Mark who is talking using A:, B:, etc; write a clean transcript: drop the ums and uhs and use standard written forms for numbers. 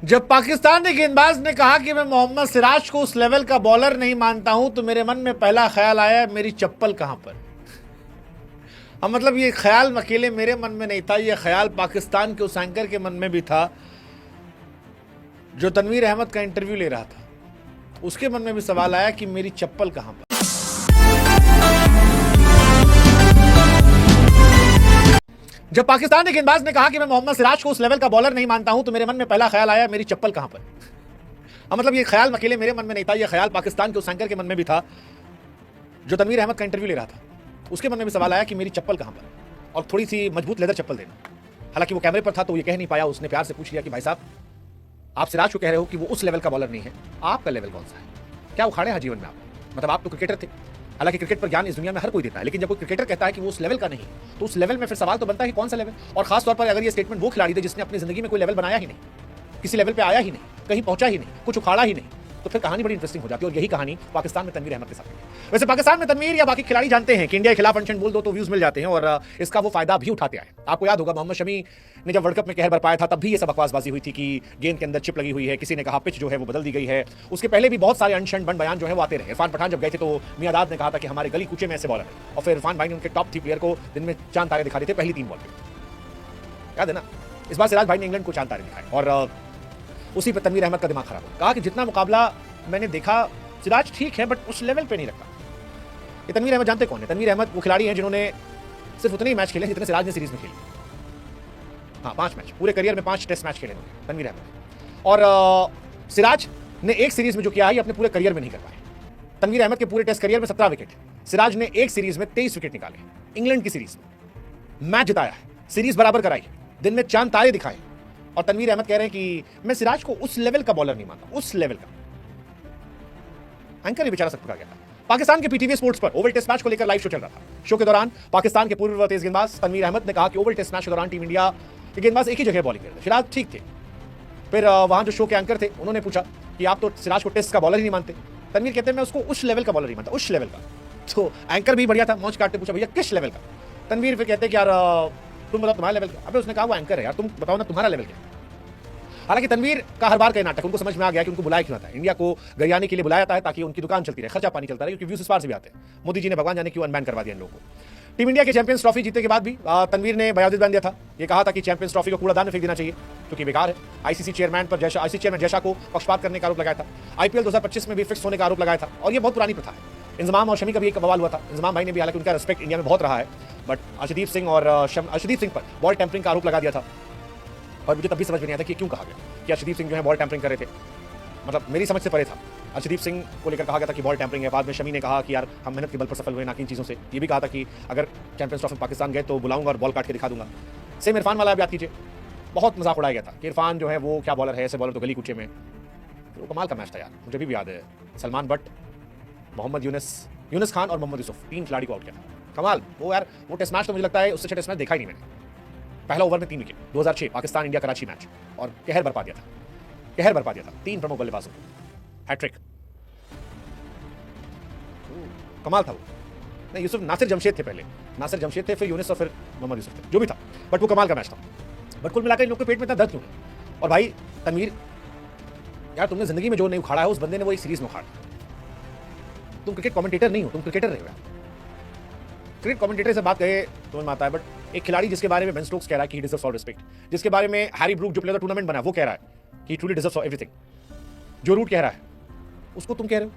A: जब पाकिस्तानी गेंदबाज ने कहा कि मैं मोहम्मद सिराज को उस लेवल का बॉलर नहीं मानता हूं तो मेरे मन में पहला ख्याल आया मेरी चप्पल कहां पर। अब मतलब ये ख्याल अकेले मेरे मन में नहीं था, ये ख्याल पाकिस्तान के उस एंकर के मन में भी था जो तनवीर अहमद का इंटरव्यू ले रहा था। उसके मन में भी सवाल आया कि मेरी चप्पल कहां पर। जब पाकिस्तानी गेंदबाज ने कहा कि मैं मोहम्मद सिराज को उस लेवल का बॉलर नहीं मानता हूं तो मेरे मन में पहला ख्याल आया मेरी चप्पल कहां पर। अब मतलब ये ख्याल अकेले मेरे मन में नहीं था, ये ख्याल पाकिस्तान के उस एंकर के मन में भी था जो तनवीर अहमद का इंटरव्यू ले रहा था। उसके मन में भी सवाल आया कि मेरी चप्पल कहां पर, और थोड़ी सी मजबूत लेदर चप्पल देना। हालांकि वो कैमरे पर था तो ये कह नहीं पाया, उसने प्यार से पूछ लिया कि भाई साहब आप सिराज को कह रहे हो कि वो उस लेवल का बॉलर नहीं है, आपका लेवल कौन सा है, क्या उखाड़े हैं जीवन में आप, मतलब आप तो क्रिकेटर थे। हालांकि क्रिकेट पर ज्ञान इस दुनिया में हर कोई देता है, लेकिन जब कोई क्रिकेटर कहता है कि वो उस लेवल का नहीं तो उस लेवल में फिर सवाल तो बनता है कौन सा लेवल। और खास तौर पर अगर ये स्टेटमेंट वो खिलाड़ी थे जिसने अपनी जिंदगी में कोई लेवल बनाया ही नहीं, किसी लेवल पे आया ही नहीं, कहीं पहुंचा ही नहीं, कुछ उखाड़ा ही नहीं, तो फिर कहानी बड़ी इंटरेस्टिंग हो जाती है। और यही कहानी पाकिस्तान में तनवीर अहमद के साथ है। वैसे पाकिस्तान में तनवीर या बाकी खिलाड़ी जानते हैं कि इंडिया के खिलाफ अनशन बोल दो तो व्यूज मिल जाते हैं, और इसका वो फायदा भी उठाते आए। आपको याद होगा मोहम्मद शमी ने जब वर्ल्ड कप में कहर बरपाया था तब भी ये सब बकवासबाजी हुई थी कि गेंद के अंदर चिप लगी हुई है, किसी ने कहा पिच जो है वो बदल दी गई है। उसके पहले भी बहुत सारे अनशन बन बयान जो है वो आते रहे। इरफान पठान जब गए थे तो मियादाद ने कहा था कि हमारे गली कूचे में ऐसे बॉलर है, और फिर इरफान भाई ने उनके टॉप 3 प्लेयर को दिन में चांद तारे दिखा देते पहली 3 बॉल पे, याद है ना। इस बार सिराज भाई ने इंग्लैंड को चांद तारे दिखाए और उसी पर तनवीर अहमद का दिमाग खराब हो। कहा कि जितना मुकाबला मैंने देखा सिराज ठीक है बट उस लेवल पे नहीं रखा। ये तनवीर अहमद जानते कौन है? तनवीर अहमद वो खिलाड़ी हैं जिन्होंने सिर्फ उतने ही मैच खेले जितने सिराज ने सीरीज में खेले। हाँ, 5 मैच, पूरे करियर में 5 टेस्ट मैच खेले तनवीर अहमद। और सिराज ने एक सीरीज में जो किया है अपने पूरे करियर में नहीं कर पाए। तनवीर अहमद के पूरे टेस्ट करियर में 17 विकेट, सिराज ने एक सीरीज में 23 विकेट निकाले। इंग्लैंड की सीरीज में मैच जिताया है, सीरीज बराबर कराई, दिन में चांद तारे दिखाए, और तनवीर अहमद कह रहे हैं कि मैं सिराज को उस लेवल का बॉलर नहीं मानता, उस लेवल का। एंकर ही बेचारा सब पका गया था। पाकिस्तान के पीटीवी स्पोर्ट्स पर ओवल टेस्ट मैच को लेकर लाइव शो चल रहा था। शो के दौरान पाकिस्तान के पूर्व तेज गेंदबाज तनवीर अहमद ने कहा कि ओवल टेस्ट मैच के दौरान टीम इंडिया के गेंदबाज एक ही जगह बॉलिंग कर रहे थे, सिराज ठीक थे। फिर वहां जो शो के एंकर थे उन्होंने पूछा कि आप तो सिराज को टेस्ट का बॉलर ही नहीं मानते। तनवीर कहते हैं मैं उसको उस लेवल का बॉलर नहीं मानता, उस लेवल का। तो एंकर भी बढ़िया था, मौज काटते पूछा भैया किस लेवल का। तनवीर फिर कहते कि यार तुम बताओ तुम्हारा लेवल क्या। अबे उसने कहा वो एंकर है यार, तुम बताओ ना तुम्हारा लेवल क्या। हालांकि तनवीर का हर बार का नाटक उनको समझ में आ गया कि उनको बुलाया क्यों आता है। इंडिया को गरियाने के लिए बुलाया जाता है ताकि उनकी दुकान चलती रहे, खर्चा पानी चलता रहे, क्योंकि व्यूज इस बार से भी आते हैं। मोदी जी ने भगवान जाने क्यों अनबैन करवा दिया इन लोगों को। टीम इंडिया के चैंपियंस ट्रॉफी जीतने के बाद भी तनवीर ने बयान दिया था। ये कहा था कि चैंपियंस ट्रॉफी को कूड़ादान में फेंक देना चाहिए क्योंकि बेकार है। आईसीसी चेयरमैन जैशा को पक्षपात करने का आरोप लगाया था। आईपीएल 2025 में भी फिक्स होने का आरोप लगाया था, और ये बहुत पुरानी प्रथा है। इंजमाम और शमी का भी एक बवाल हुआ था। इंजमाम भाई ने भी, हालांकि उनका रिस्पेक्ट इंडिया में बहुत रहा है, बट अर्शदीप सिंह पर बॉल टेम्परिंग का आरोप लगा दिया था। और मुझे तब भी समझ में नहीं आता कि क्यों कहा गया कि अर्शदीप सिंह जो है बॉल टैंपरिंग कर रहे थे, मतलब मेरी समझ से परे था। अर्शदीप सिंह को लेकर कहा गया था कि बॉल टैंपरिंग है। बाद में शमी ने कहा कि यार हम मेहनत के बल पर सफल हुए ना कि इन चीज़ों से। ये भी कहा था कि अगर चैंपियंस ट्रॉफी पाकिस्तान गए तो बुलाऊंगा और बॉल काट के दिखा दूंगा। सेम इरफान वाला याद कीजिए, बहुत मजाक उड़ाया गया था कि इरफान जो है वो क्या बॉलर है, ऐसे बॉलर तो गली कूचे में। तो कमाल का मैच था यार, मुझे भी याद है। सलमान बट, मोहम्मद यूनुस खान और मोहम्मद यूसुफ, 3 खिलाड़ी को आउट किया था। कमाल वो यार, वो टेस्ट मैच तो मुझे लगता है उससे अच्छा टेस्ट मैच देखा ही नहीं मैंने। पहला ओवर में 3 wicket, 2006 Pakistan India Karachi match, और कहर बरपा दिया था 3 प्रमुख बल्लेबाजों को, हैट्रिक। कमाल था वो। नहीं, यूसुफ नासिर जमशेद थे पहले, नासिर जमशेद थे, फिर यूनुस और फिर मोहम्मद यूसुफ थे, जो भी था, बट वो कमाल का मैच था। बट कुल मिलाकर इन लोगों के पेट में इतना दर्द क्यों है? और भाई तनवीर यार, तुमने जिंदगी में जो नहीं उखाड़ा है उस बंदे ने वो एक सीरीज में उखाड़ा। तुम क्रिकेट कमेंटेटर नहीं हो, तुम क्रिकेटर रहे हो यार। क्रिकेट कमेंटेटर से बात कहे तो आता है, बट एक खिलाड़ी जिसके बारे में बेन स्टोक्स कह रहा है कि ही डिजर्व्स ऑल रिस्पेक्ट, जिसके बारे में हैरी ब्रूक जो प्लेयर टूर्नामेंट बना वो कह रहा है कि ही ट्रूली डिजर्व्स एवरीथिंग, जो रूट कह रहा है उसको तुम कह रहे हो।